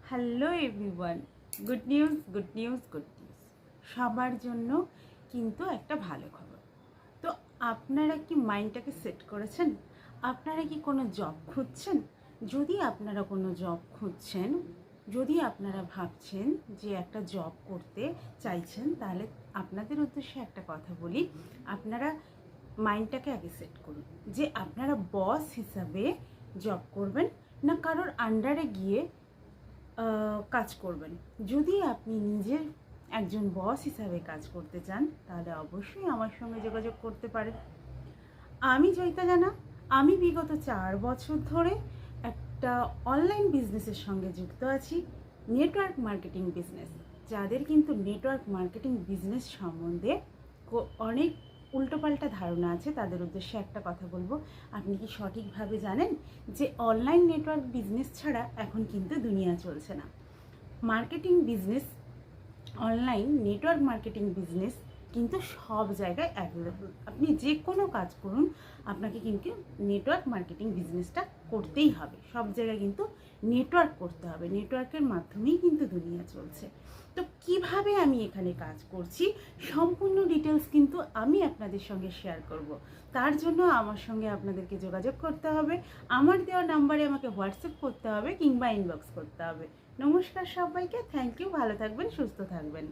Hello everyone, good news good news good news. সবার জন্য কিন্তু একটা ভালো খবর। তো আপনারা কি মাইন্ডটাকে সেট করেছেন? আপনারা কি কোনো জব খুঁজছেন? যদি আপনারা কোনো জব খুঁজছেন, যদি আপনারা ভাবছেন যে একটা জব করতে চাইছেন, তাহলে আপনাদের উদ্দেশ্যে একটা কথা বলি। আপনারা মাইন্ডটাকে আগে সেট করুন যে আপনারা বস হিসাবে জব করবেন, না কারোর আন্ডারে গিয়ে কাজ করবেন। যদি আপনি নিজের একজন বস হিসাবে কাজ করতে চান, তাহলে অবশ্যই আমার সঙ্গে যোগাযোগ করতে পারেন। আমি জয়িতা জানা। আমি বিগত 4 বছর ধরে একটা অনলাইন বিজনেসের সঙ্গে যুক্ত আছি, নেটওয়ার্ক মার্কেটিং বিজনেস। যাদের কিন্তু নেটওয়ার্ক মার্কেটিং বিজনেস সম্বন্ধে অনেক উল্টোপাল্টা ধারণা আছে, তাদের উদ্দেশ্যে একটা কথা বলবো। আপনি কি সঠিকভাবে জানেন যে অনলাইন নেটওয়ার্ক বিজনেস ছাড়া এখন কিন্তু দুনিয়া চলছে না? Marketing business, online network marketing business কিন্তু সব জায়গায় অ্যাভেলেবল। আপনি যে কোনো কাজ করুন, আপনাকে কিন্তু নেটওয়ার্ক মার্কেটিং বিজনেসটা করতেই হবে। সব জায়গায় কিন্তু নেটওয়ার্ক করতে হবে, নেটওয়ার্কের মাধ্যমেই কিন্তু দুনিয়া চলছে। তো কিভাবে আমি এখানে কাজ করছি, সম্পূর্ণ ডিটেলস কিন্তু আমি আপনাদের সঙ্গে শেয়ার করব। তার জন্য আমার সঙ্গে আপনাদেরকে যোগাযোগ করতে হবে, আমার দেওয়া নাম্বারে আমাকে হোয়াটসঅ্যাপ করতে হবে কিংবা ইনবক্স করতে হবে। নমস্কার সবাইকে, থ্যাংক ইউ, ভালো থাকবেন, সুস্থ থাকবেন।